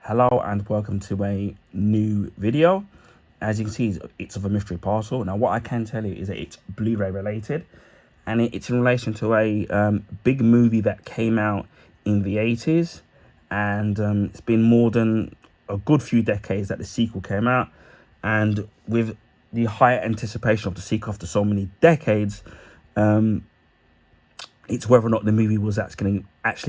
Hello and welcome to a new video. As you can see, it's of a mystery parcel. Now what I can tell you is that it's Blu-ray related, and it's in relation to a big movie that came out in the 80s, and it's been more than a good few decades that the sequel came out, and with the high anticipation of the sequel after so many decades, it's whether or not the movie was actually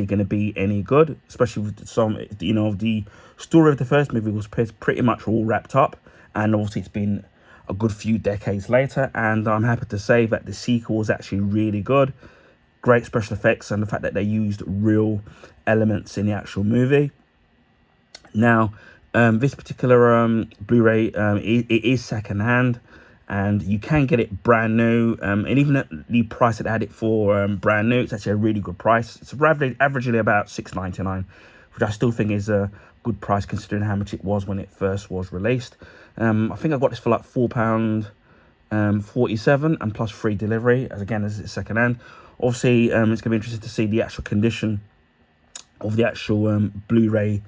going to be any good, especially with some, the story of the first movie was pretty much all wrapped up, and obviously it's been a good few decades later, and I'm happy to say that the sequel was actually really good. Great special effects, and the fact that they used real elements in the actual movie. Now, this particular Blu-ray, it is secondhand, and you can get it brand new, and even at the price that they had it for brand new, it's actually a really good price. It's averagely about $6.99, which I still think is a good price considering how much it was when it first was released. I think I got this for like £4.47 and plus free delivery, as it's secondhand. Obviously, it's going to be interesting to see the actual condition of the actual Blu-ray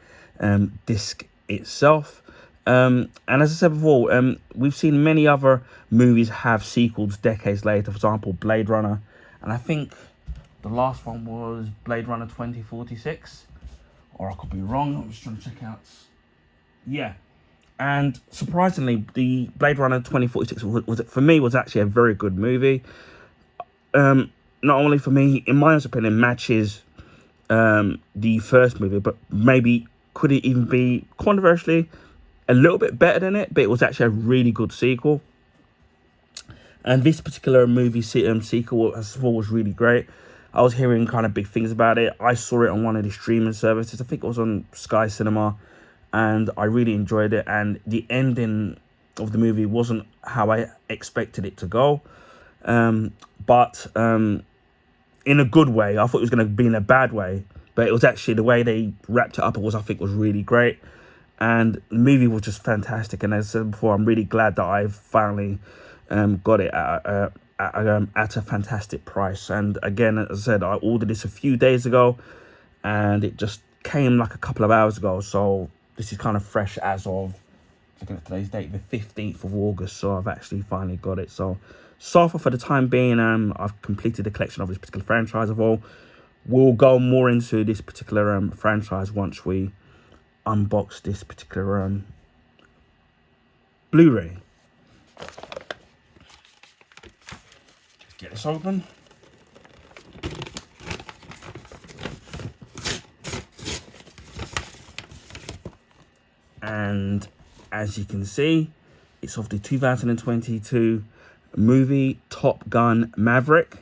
disc itself. And as I said before, we've seen many other movies have sequels decades later. For example, Blade Runner, and I think the last one was Blade Runner 2046, or I could be wrong. I'm just trying to check out. Yeah, and surprisingly, the Blade Runner 2046 was actually a very good movie. Not only for me, in my opinion, matches the first movie, but maybe could it even be controversially a little bit better than it, but it was actually a really good sequel. And this particular movie sequel, as I thought, was really great. I was hearing kind of big things about it. I saw it on one of the streaming services. I think it was on Sky Cinema, and I really enjoyed it. And the ending of the movie wasn't how I expected it to go, but in a good way. I thought it was going to be in a bad way, but it was actually the way they wrapped it up. I think was really great. And the movie was just fantastic. And as I said before, I'm really glad that I've finally got it at a fantastic price. And again, as I said, I ordered this a few days ago, and it just came like a couple of hours ago. So this is kind of fresh as of, looking at today's date, the 15th of August. So I've actually finally got it. So far for the time being, I've completed the collection of this particular franchise. We'll go more into this particular franchise once we unbox this particular Blu-ray. Get this open. And as you can see, it's of the 2022 movie Top Gun Maverick.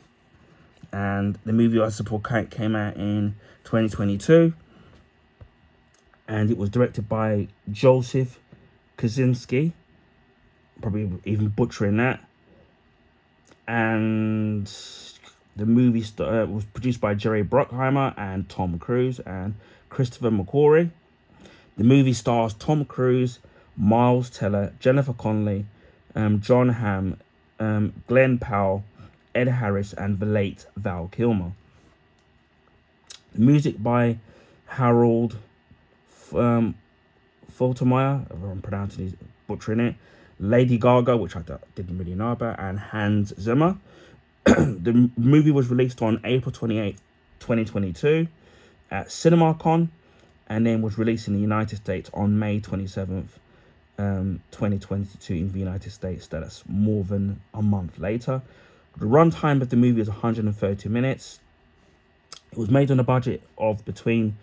And the movie I support came out in 2022. And it was directed by Joseph Kosinski, probably even butchering that. And the movie was produced by Jerry Bruckheimer and Tom Cruise and Christopher McQuarrie. The movie stars Tom Cruise, Miles Teller, Jennifer Connelly, John Hamm, Glenn Powell, Ed Harris, and the late Val Kilmer. The music by Harold Faltermeyer, if I'm pronouncing it, butchering it, Lady Gaga, which I didn't really know about, and Hans Zimmer. The movie was released on April 28th, 2022 at CinemaCon, and then was released in the United States on May 27th, 2022 in the United States. That's more than a month later. The runtime of the movie is 130 minutes. It was made on a budget of between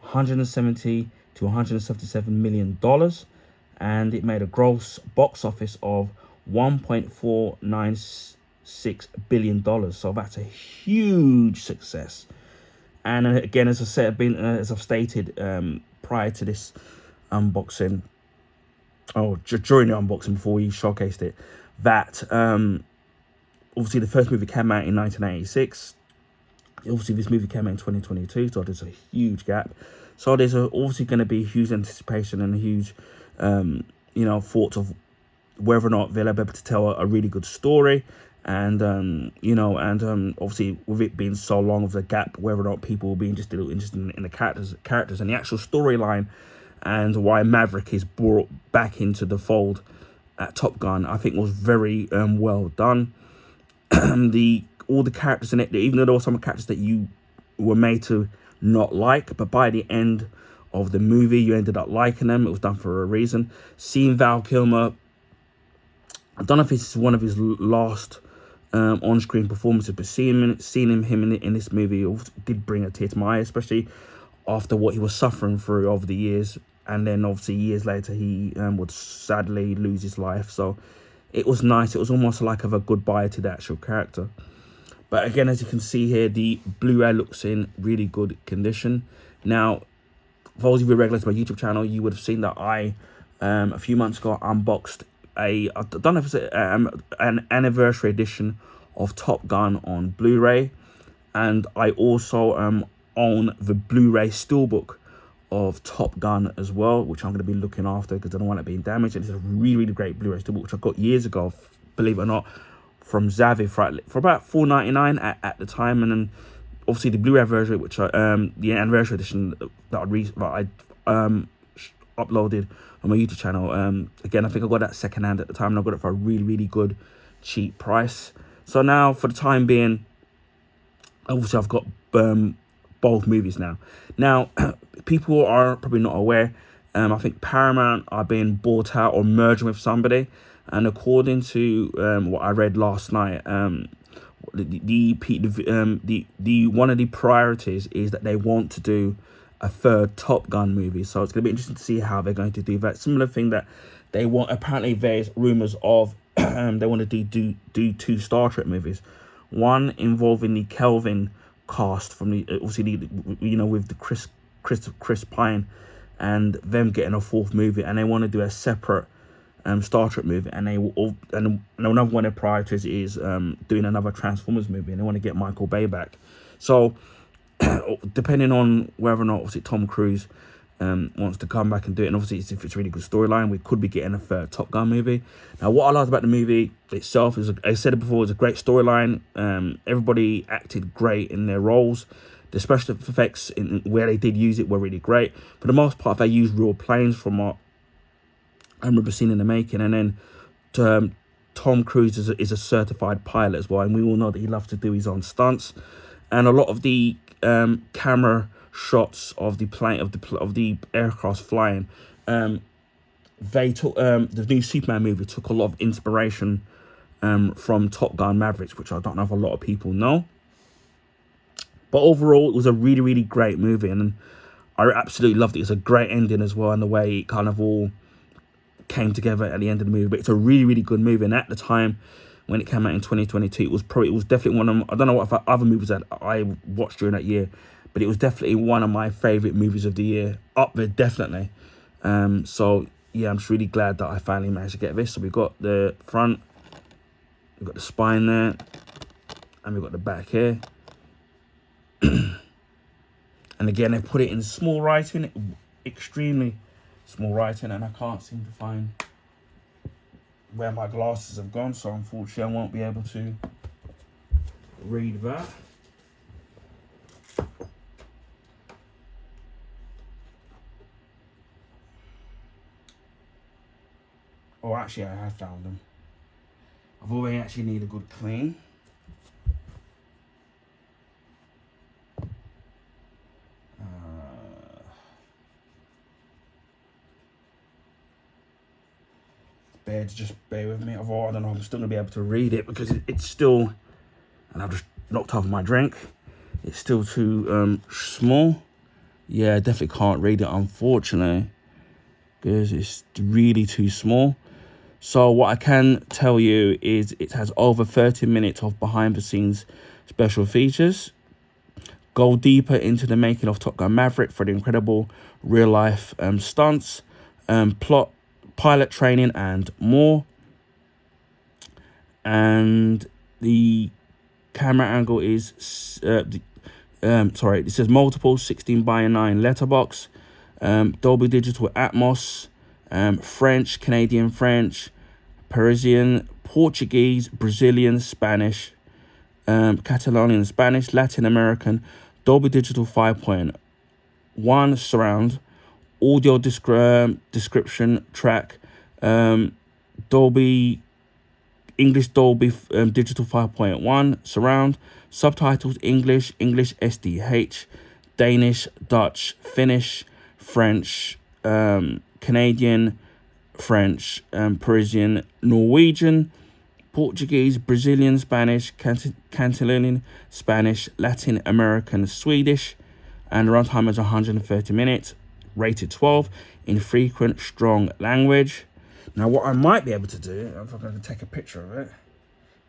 170 to $177 million, and it made a gross box office of $1.496 billion. So that's a huge success. And again, as I said, as I've stated prior to this unboxing, during the unboxing before we showcased it, that obviously the first movie came out in 1986. Obviously, this movie came out in 2022, so there's a huge gap. So there's obviously going to be huge anticipation and a huge, thoughts of whether or not they'll be able to tell a really good story. And, obviously with it being so long of a gap, whether or not people will be interested in the characters and the actual storyline and why Maverick is brought back into the fold at Top Gun, I think was very well done. All the characters in it, even though there were some characters that you were made to not like, but by the end of the movie, you ended up liking them. It was done for a reason. Seeing Val Kilmer, I don't know if this is one of his last on-screen performances, but seeing him in this movie did bring a tear to my eye, especially after what he was suffering through over the years. And then obviously years later, he would sadly lose his life. So it was nice. It was almost like a goodbye to the actual character. But again, as you can see here, the Blu-ray looks in really good condition. Now, for those of you regulars to my YouTube channel, you would have seen that I, a few months ago, unboxed I don't know if it's an anniversary edition of Top Gun on Blu-ray. And I also own the Blu-ray steelbook of Top Gun as well, which I'm going to be looking after because I don't want it being damaged. And it's a really, really great Blu-ray steelbook, which I got years ago, believe it or not, from Zavi for about $4.99 at the time. And then obviously the Blu-ray version, which I, the anniversary edition that I uploaded on my YouTube channel. Again, I think I got that secondhand at the time, and I got it for a really, really good, cheap price. So now, for the time being, obviously I've got both movies now. Now, people are probably not aware. I think Paramount are being bought out or merging with somebody. And according to what I read last night, the one of the priorities is that they want to do a third Top Gun movie. So it's going to be interesting to see how they're going to do that. Similar thing that they want, apparently there's rumors of they want to do two Star Trek movies. One involving the Kelvin cast from the obviously with the Chris Pine, and them getting a fourth movie, and they want to do a separate Star Trek movie, and and another one of their priorities is doing another Transformers movie, and they want to get Michael Bay back. So depending on whether or not obviously Tom Cruise wants to come back and do it, and obviously if it's a really good storyline, we could be getting a third Top Gun movie. Now, what I liked about the movie itself is, I said it before, it was a great storyline. Everybody acted great in their roles. The special effects where they did use it were really great. For the most part, they used real planes from what I remember seeing in the making. And then Tom Cruise is a certified pilot as well, and we all know that he loves to do his own stunts. And a lot of the camera shots of the plane of the aircraft flying, they took the new Superman movie took a lot of inspiration from Top Gun Maverick, which I don't know if a lot of people know. But overall, it was a really, really great movie, and I absolutely loved it. It's a great ending as well, and the way it kind of all came together at the end of the movie. But it's a really, really good movie, and at the time when it came out in 2022, it was definitely one of, I don't know what other movies that I watched during that year, but it was definitely one of my favorite movies of the year, up there definitely. So yeah, I'm just really glad that I finally managed to get this. So we've got the front, we've got the spine there, and we've got the back here. And again, they put it in small writing, extremely small writing, and I can't seem to find where my glasses have gone, so unfortunately I won't be able to read that. Oh, actually I have found them. I thought they actually need a good clean. Just bear with me. Although I don't know, I'm still gonna be able to read it because it's still, and I've just knocked off my drink. It's still too small. Yeah, I definitely can't read it, unfortunately, because it's really too small. So what I can tell you is it has over 30 minutes of behind the scenes special features. Go deeper into the making of Top Gun Maverick for the incredible real life stunts, plot, pilot training, and more. And the camera angle is it says multiple 16:9 letterbox, Dolby Digital Atmos, French, Canadian French, Parisian, Portuguese, Brazilian, Spanish, Catalonian Spanish, Latin American, Dolby Digital 5.1 surround, audio description track, Dolby English Dolby Digital 5.1 surround, subtitles English, English SDH, Danish, Dutch, Finnish, French, Canadian, French, Parisian, Norwegian, Portuguese, Brazilian, Spanish, Catalonian, Spanish, Latin American, Swedish, and the runtime is 130 minutes, rated 12, infrequent, strong language. Now, what I might be able to do, if I'm going to take a picture of it,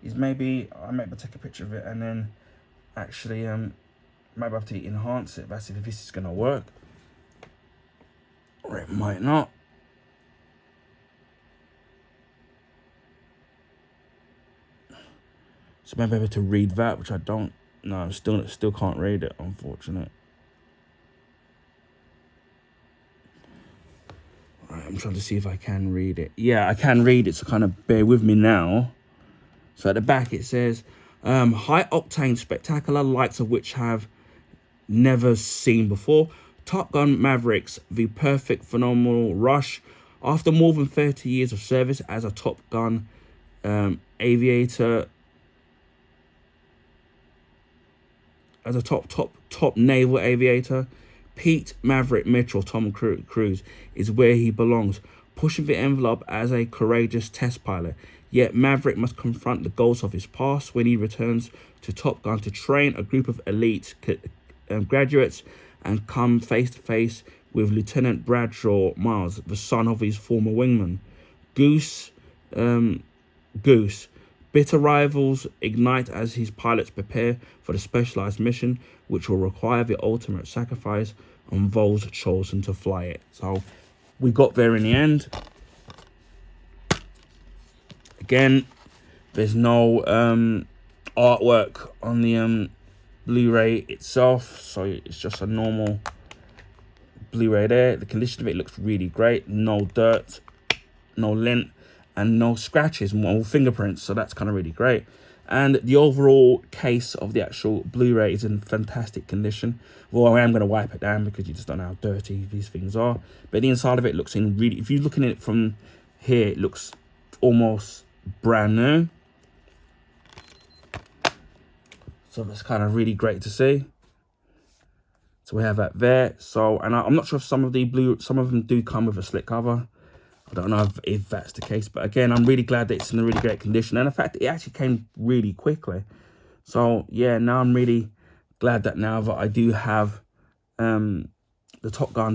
is maybe I might be able to take a picture of it and then actually might be able to enhance it. That's if this is going to work, or it might not. So maybe able to read that, which I don't. No, I still can't read it, unfortunately. Right, I'm trying to see if I can read it. Yeah, I can read it, so kind of bear with me now. So at the back it says, high octane spectacular, lights of which have never seen before. Top Gun Mavericks, the perfect phenomenal rush. After more than 30 years of service as a Top Gun aviator, as a top naval aviator, Pete Maverick Mitchell, Tom Cruise, is where he belongs, pushing the envelope as a courageous test pilot. Yet Maverick must confront the ghosts of his past when he returns to Top Gun to train a group of elite graduates and come face to face with Lieutenant Bradshaw Miles, the son of his former wingman. Goose. Bitter rivals ignite as his pilots prepare for the specialized mission, which will require the ultimate sacrifice on those chosen to fly it. So we got there in the end. Again, there's no artwork on the Blu-ray itself, so it's just a normal Blu-ray there. The condition of it looks really great. No dirt, no lint, and no scratches, no fingerprints, so that's kind of really great. And the overall case of the actual Blu-ray is in fantastic condition. Well, I am going to wipe it down because you just don't know how dirty these things are. But the inside of it looks in really, if you're looking at it from here, it looks almost brand new. So that's kind of really great to see. So we have that there. So, and I'm not sure if some of them do come with a slip cover. I don't know if that's the case, but again, I'm really glad that it's in a really great condition, and the fact that it actually came really quickly. So yeah, now I'm really glad that now that I do have the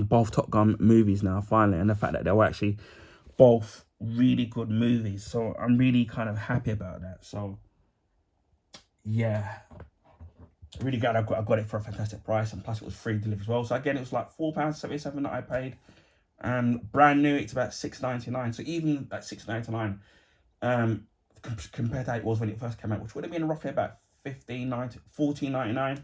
both Top Gun movies now finally, and the fact that they were actually both really good movies. So I'm really kind of happy about that. So yeah, really glad I got it for a fantastic price, and plus it was free delivery as well. So again, it was like £4.77 that I paid. Brand new, it's about £6.99. So even at £6.99, compared to how it was when it first came out, which would have been roughly about £14.99,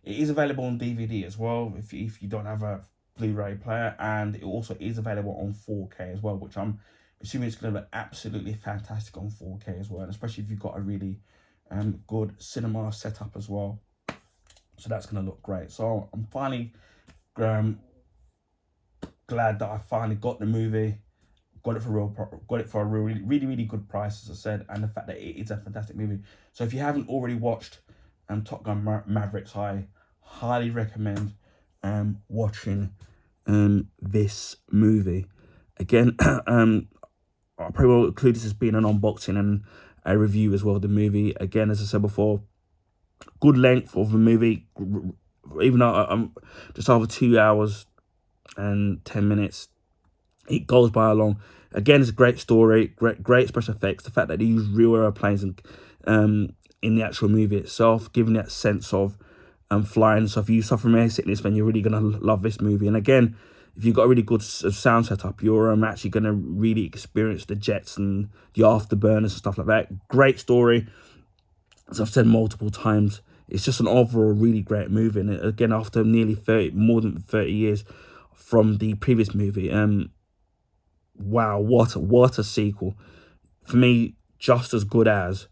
it is available on DVD as well if you don't have a Blu-ray player, and it also is available on 4K as well, which I'm assuming it's going to look absolutely fantastic on 4K as well, and especially if you've got a really good cinema setup as well. So that's going to look great. So I'm finally glad that I finally got the movie, got it for a really good price, as I said, and the fact that it is a fantastic movie. So if you haven't already watched Top Gun Mavericks, I highly recommend watching this movie. Again, I probably will include this as being an unboxing and a review as well of the movie. Again, as I said before, good length of the movie, even though I'm just over 2 hours and 10 minutes, it goes by along. Again, it's a great story, great special effects. The fact that they use real airplanes and in the actual movie itself, giving that sense of flying. So if you suffer from air sickness, then you're really gonna love this movie. And again, if you've got a really good sound setup, you're actually gonna really experience the jets and the afterburners and stuff like that. Great story. As I've said multiple times, it's just an overall really great movie. And again, after nearly more than 30 years from the previous movie, wow, what a sequel. For me, just as good as,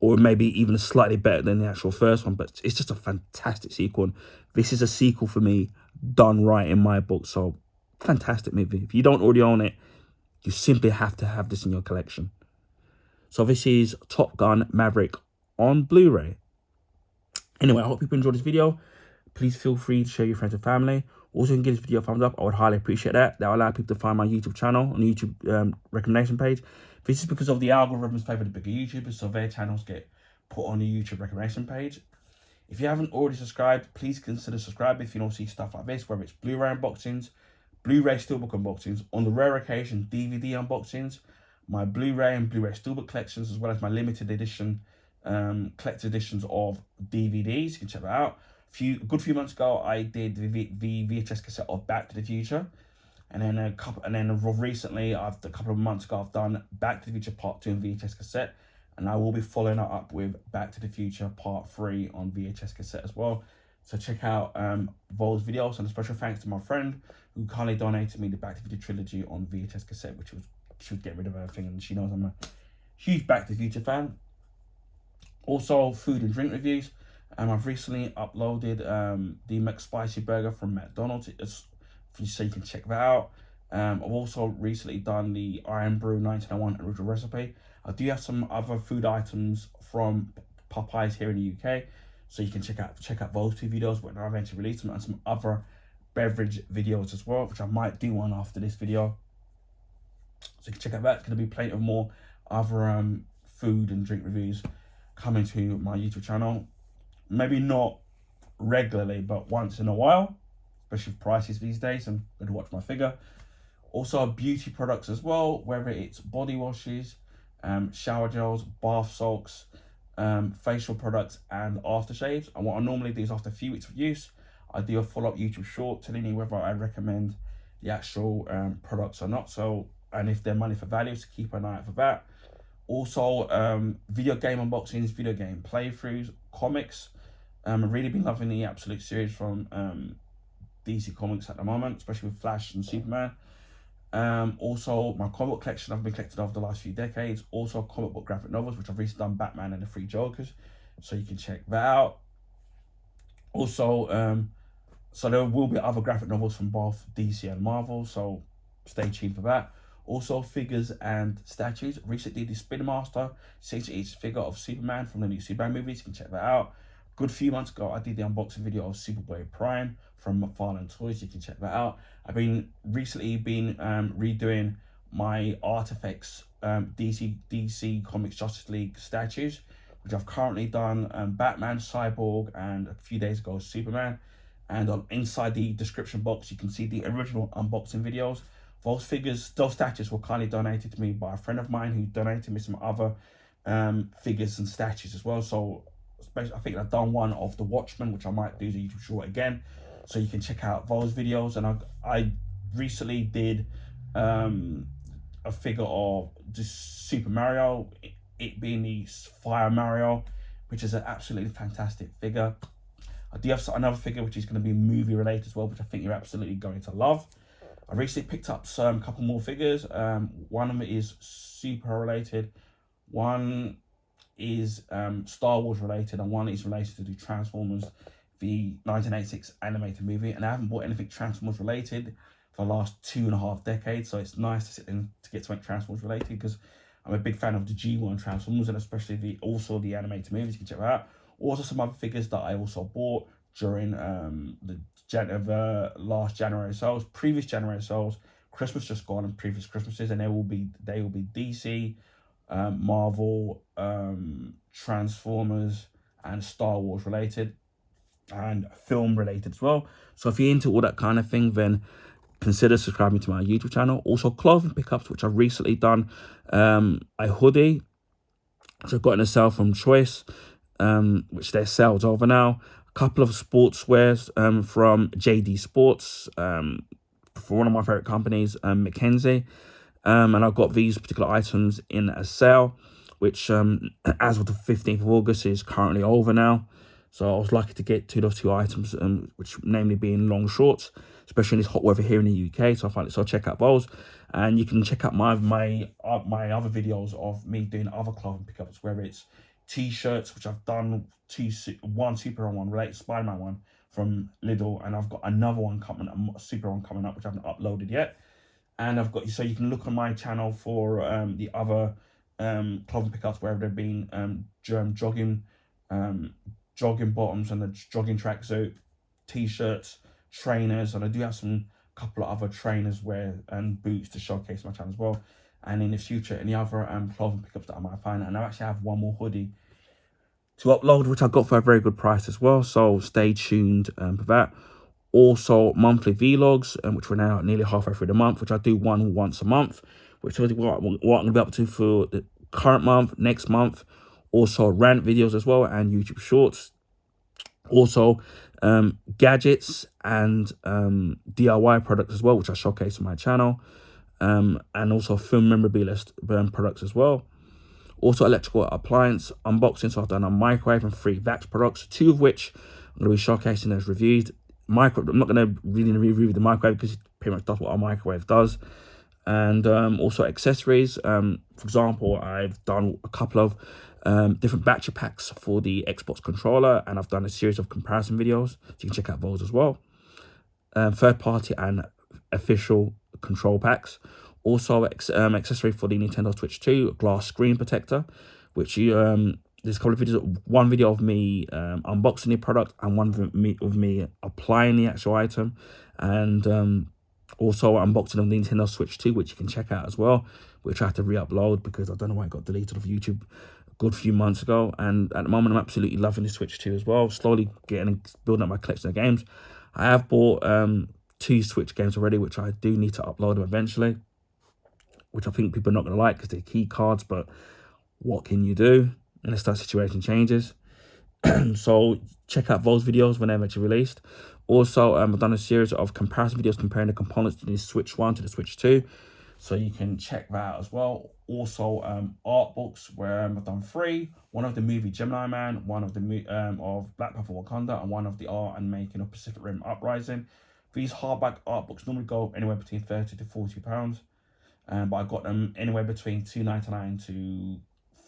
or maybe even slightly better than the actual first one, but it's just a fantastic sequel. And this is a sequel for me done right in my book. So Fantastic movie. If you don't already own it, you simply have to have this in your collection. So this is Top Gun Maverick on Blu-ray. Anyway, I hope people enjoyed this video. Please feel free to share your friends and family. Also, you can give this video a thumbs up. I would highly appreciate that. That will allow people to find my YouTube channel on the YouTube recommendation page. This is because of the algorithms favor the bigger YouTubers, so their channels get put on the YouTube recommendation page. If you haven't already subscribed, please consider subscribing if you don't see stuff like this, whether it's Blu-ray unboxings, Blu-ray Steelbook unboxings, on the rare occasion DVD unboxings, my Blu-ray and Blu-ray Steelbook collections, as well as my limited edition collector editions of DVDs. You can check that out. A good few months ago, I did the VHS cassette of Back to the Future, and then recently, a couple of months ago, I've done Back to the Future Part 2 on VHS cassette, and I will be following that up with Back to the Future Part 3 on VHS cassette as well. So check out those videos, and a special thanks to my friend who kindly donated me the Back to the Future trilogy on VHS cassette, which she was getting rid of everything, and she knows I'm a huge Back to the Future fan. Also, food and drink reviews. I've recently uploaded the McSpicy burger from McDonald's, so you can check that out. I've also recently done the Iron Brew 1901 original recipe. I do have some other food items from Popeyes here in the UK, so you can check out those two videos when I eventually release them, and some other beverage videos as well, which I might do one after this video. So you can check out that. It's going to be plenty of more other food and drink reviews coming to my YouTube channel. Maybe not regularly, but once in a while, especially with prices these days. I'm going to watch my figure. Also, beauty products as well, whether it's body washes, shower gels, bath salts, facial products, and aftershaves. And what I normally do is, after a few weeks of use, I do a follow-up YouTube short telling you whether I recommend the actual products or not. So, and if they're money for value, so keep an eye out for that. Also, video game unboxings, video game playthroughs, comics. I've really been loving the Absolute series from DC Comics at the moment, especially with Flash and Superman. Also, my comic book collection I've been collecting over the last few decades. Also, comic book graphic novels, which I've recently done Batman and the Three Jokers, so you can check that out. Also, so there will be other graphic novels from both DC and Marvel, so stay tuned for that. Also, figures and statues. Recently, the Spin Master 6-inch figure of Superman from the new Superman movies. You can check that out. A good few months ago, I did the unboxing video of Superboy Prime from McFarlane Toys. You can check that out. I've recently been redoing my Artifacts DC Comics Justice League statues, which I've currently done Batman, Cyborg, and a few days ago Superman. And inside the description box, you can see the original unboxing videos. Those statues were kindly donated to me by a friend of mine who donated me some other figures and statues as well. So I think I've done one of the Watchmen, which I might do as a YouTube short again. So you can check out those videos. And I recently did a figure of just Super Mario, it being the Fire Mario, which is an absolutely fantastic figure. I do have another figure which is going to be movie related as well, which I think you're absolutely going to love. I recently picked up a couple more figures. One of them is super related, one is Star Wars related, and one is related to the Transformers, the 1986 animated movie. And I haven't bought anything Transformers related for the last 2.5 decades, so it's nice to sit in to get something Transformers related, because I'm a big fan of the G1 Transformers, and especially the animated movies. You can check that out. Also, some other figures that I also bought during the last January sales, previous January sales, Christmas just gone, and previous Christmases, and they will be DC, Marvel, Transformers, and Star Wars related, and film related as well. So if you're into all that kind of thing, then consider subscribing to my YouTube channel. Also, clothing pickups, which I've recently done. A hoodie, which I've got in a sale from Choice, which their sale's over now. A couple of sportswears from JD Sports, for one of my favorite companies, Mackenzie. And I've got these particular items in a sale, which as of the 15th of August is currently over now. So I was lucky to get those two items, which namely being long shorts, especially in this hot weather here in the UK. So check out those, and you can check out my other videos of me doing other clothing pickups, whether it's t-shirts, which I've done one Superman one related, Spider-Man one, from Lidl, and I've got another one coming, a super one coming up, which I haven't uploaded yet. And I've got, so you can look on my channel for the other clothing pickups, wherever they've been, jogging jogging bottoms and the jogging tracksuit, t-shirts, trainers, and I do have some couple of other trainers wear and boots to showcase my channel as well. And in the future, any other clothing pickups that I might find, and I actually have one more hoodie to upload, which I got for a very good price as well. So stay tuned for that. Also, monthly vlogs, which we're now nearly halfway through the month, which I do one once a month, which is what I'm going to be up to for the current month, next month. Also, rant videos as well, and YouTube Shorts. Also, gadgets and DIY products as well, which I showcase on my channel. And also film memorabilia products as well. Also, electrical appliance unboxing. So I've done a microwave and 3 Vax products, 2 of which I'm going to be showcasing as reviews. I'm not going to really review the microwave because it pretty much does what a microwave does. And also accessories. For example, I've done a couple of different battery packs for the Xbox controller, and I've done a series of comparison videos, so you can check out those as well. Third party and official control packs. Also, accessory for the Nintendo Switch 2, glass screen protector, which there's a couple of videos, one video of me unboxing the product and one of me applying the actual item, and also unboxing of the Nintendo Switch 2, which you can check out as well, which I have to re-upload because I don't know why it got deleted off YouTube a good few months ago. And at the moment, I'm absolutely loving the Switch 2 as well, slowly building up my collection of games. I have bought 2 Switch games already, which I do need to upload them eventually, which I think people are not going to like because they're key cards, but what can you do unless that situation changes? So check out those videos when they're actually released. Also, I've done a series of comparison videos comparing the components to the Switch 1 to the Switch 2, so you can check that out as well. Also, art books where I've done 3, one of the movie Gemini Man, one of the of Black Panther Wakanda, and one of the art and making of Pacific Rim Uprising. These hardback art books normally go anywhere between £30 to £40. But I got them anywhere between £2.99 to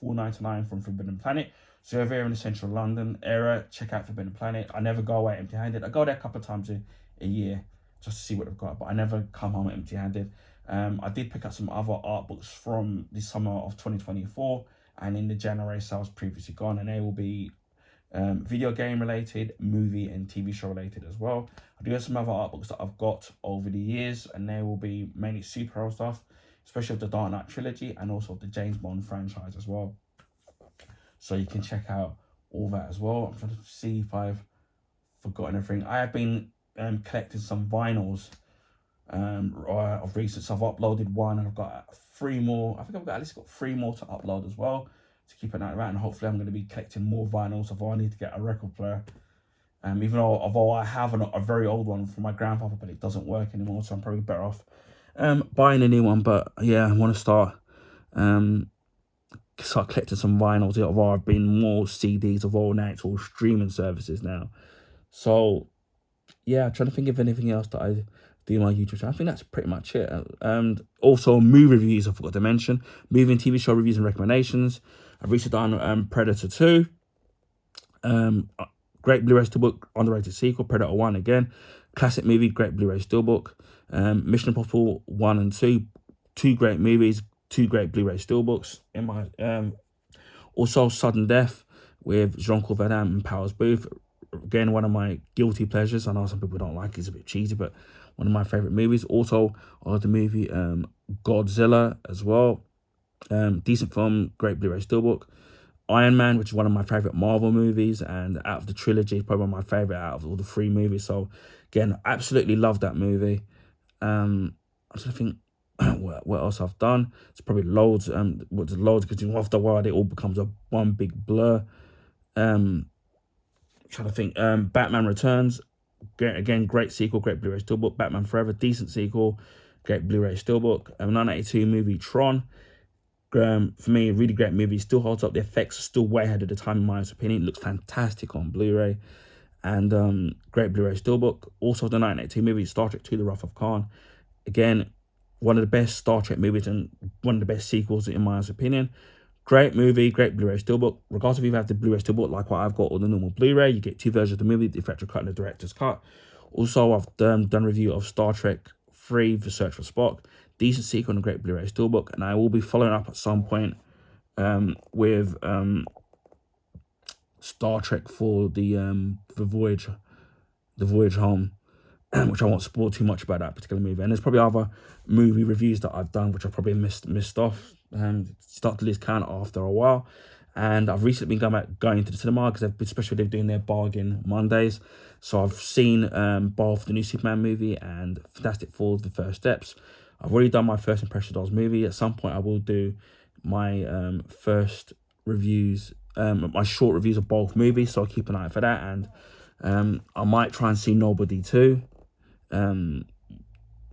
£4.99 from Forbidden Planet. So if you're in the central London area, check out Forbidden Planet. I never go away empty-handed. I go there a couple of times a year just to see what they've got, but I never come home empty-handed. I did pick up some other art books from the summer of 2024 and in the January sales previously gone, and they will be video game related, movie and TV show related as well. I do have some other art books that I've got over the years, and they will be mainly superhero stuff, especially of the Dark Knight trilogy and also the James Bond franchise as well. So you can check out all that as well. I'm trying to see if I've forgotten everything. I have been collecting some vinyls of recent. So I've uploaded one, and I've got 3 more. I think I've got at least 3 more to upload as well, to keep an eye on that. And hopefully I'm going to be collecting more vinyls. Although I need to get a record player. Even though I have a very old one from my grandfather, but it doesn't work anymore, so I'm probably better off buying a new one. But yeah, I want to start collecting some vinyls. I've been more CDs of all actual streaming services now. So yeah, I'm trying to think of anything else that I do on my YouTube channel. I think that's pretty much it. And also movie reviews, I forgot to mention. Movie and TV show reviews and recommendations. I've recently done Predator 2. Great Blu-ray Steelbook, underrated sequel. Predator 1 again. Classic movie, great Blu-ray Steelbook. Mission Impossible 1 and 2. 2 great movies, 2 great Blu-ray Steelbooks. In my also Sudden Death with Jean-Claude Van Damme and Powers Booth. Again, one of my guilty pleasures. I know some people don't like it, it's a bit cheesy, but one of my favourite movies. Also, the movie Godzilla as well. Decent film, great Blu-ray Steelbook. Iron Man, which is one of my favourite Marvel movies, and out of the trilogy, probably one of my favourite out of all the 3 movies. So, again, absolutely love that movie. I'm just think what else I've done. It's probably loads. Loads, because after a while it all becomes one big blur. Trying to think. Batman Returns, great sequel, great Blu-ray Steelbook. Batman Forever, decent sequel, great Blu-ray Steelbook. 1982 movie Tron. For me, a really great movie. Still holds up. The effects are still way ahead of the time, in my opinion. It looks fantastic on Blu-ray. And great Blu-ray Steelbook. Also, the 1982 movie Star Trek II: The Wrath of Khan. Again, one of the best Star Trek movies and one of the best sequels, in my opinion. Great movie, great Blu-ray steelbook. Regardless if you have the Blu-ray steelbook like what I've got or the normal Blu-ray, you get two versions of the movie, the director's cut and the director's cut. Also, I've done a review of Star Trek 3, The Search for Spock. Decent sequel and a great Blu-ray steelbook. And I will be following up at some point with Star Trek for the Voyage Home, which I won't spoil too much about that particular movie. And there's probably other movie reviews that I've done which I've probably missed off and start to lose count after a while. And I've recently been going to the cinema because especially they're doing their bargain Mondays. So I've seen both the new Superman movie and Fantastic Four: The First Steps. I've already done my first impression of those movies. At some point I will do my first reviews, my short reviews of both movies, so I'll keep an eye out for that. And I might try and see Nobody too,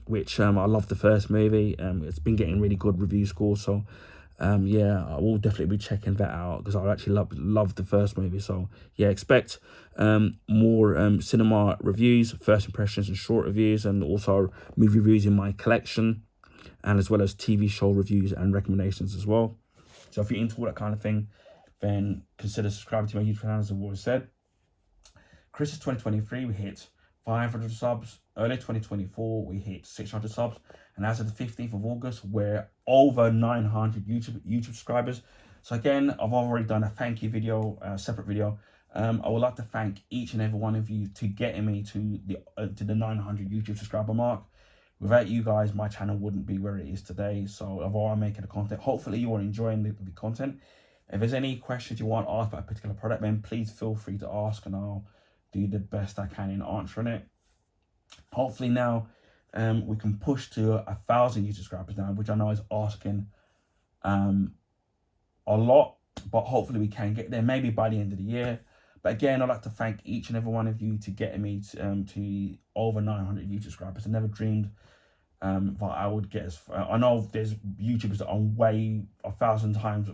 which I love the first movie. It's been getting really good review scores, so yeah, I will definitely be checking that out because I actually love the first movie. So yeah, expect more cinema reviews, first impressions and short reviews, and also movie reviews in my collection, and as well as TV show reviews and recommendations as well. So if you're into all that kind of thing, then consider subscribing to my YouTube channel, as I've always said. Christmas 2023, we hit 500 subs. Early 2024, we hit 600 subs. And as of the 15th of August, we're over 900 YouTube subscribers. So again, I've already done a thank you video, a separate video. I would like to thank each and every one of you to getting me to the 900 YouTube subscriber mark. Without you guys, my channel wouldn't be where it is today. So although I'm making the content, hopefully you are enjoying the content. If there's any questions you want to ask about a particular product, then please feel free to ask and I'll do the best I can in answering it. Hopefully now we can push to 1,000 YouTube subscribers now, which I know is asking a lot, but hopefully we can get there maybe by the end of the year. But again, I'd like to thank each and every one of you to getting me to over 900 YouTube subscribers. I never dreamed that I would get as far. I know there's YouTubers that are way 1,000 times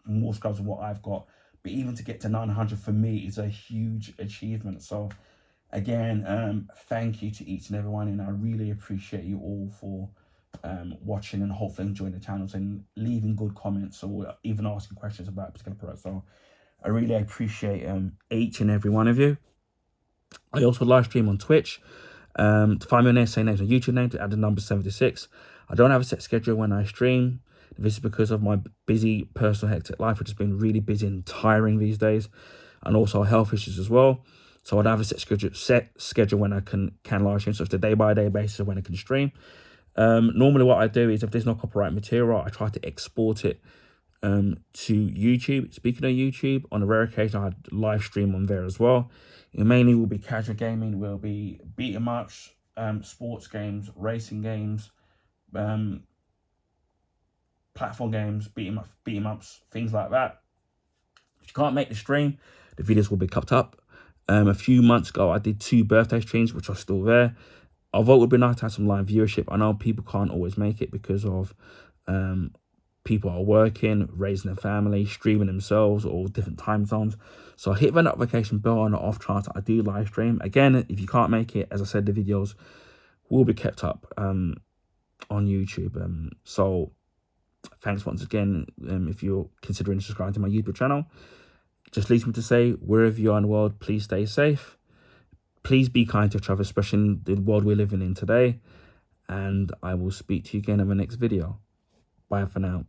more subscribers than what I've got, but even to get to 900 for me is a huge achievement. So again, thank you to each and every one, and I really appreciate you all for watching and hopefully enjoying the channels and leaving good comments or even asking questions about a particular product. So I really appreciate each and every one of you. I also live stream on Twitch. To find me on there, same names on YouTube name, to add the number 76. I don't have a set schedule when I stream. This is because of my busy personal hectic life, which has been really busy and tiring these days, and also health issues as well. So I'd have a set schedule when I can live stream. So it's a day-by-day basis of when I can stream. Normally what I do is if there's no copyright material, I try to export it to YouTube. Speaking of YouTube, on a rare occasion, I live stream on there as well. It mainly will be casual gaming, will be beat 'em ups, sports games, racing games, platform games, beat 'em ups, things like that. If you can't make the stream, the videos will be cut up. A few months ago, I did 2 birthday streams, which are still there. Although it would be nice to have some live viewership, I know people can't always make it because of people are working, raising their family, streaming themselves, or different time zones. So hit the notification bell on the off chance I do live stream. Again, if you can't make it, as I said, the videos will be kept up on YouTube. So thanks once again if you're considering subscribing to my YouTube channel. Just leaves me to say, wherever you are in the world, please stay safe. Please be kind to each other, especially in the world we're living in today. And I will speak to you again in the next video. Bye for now.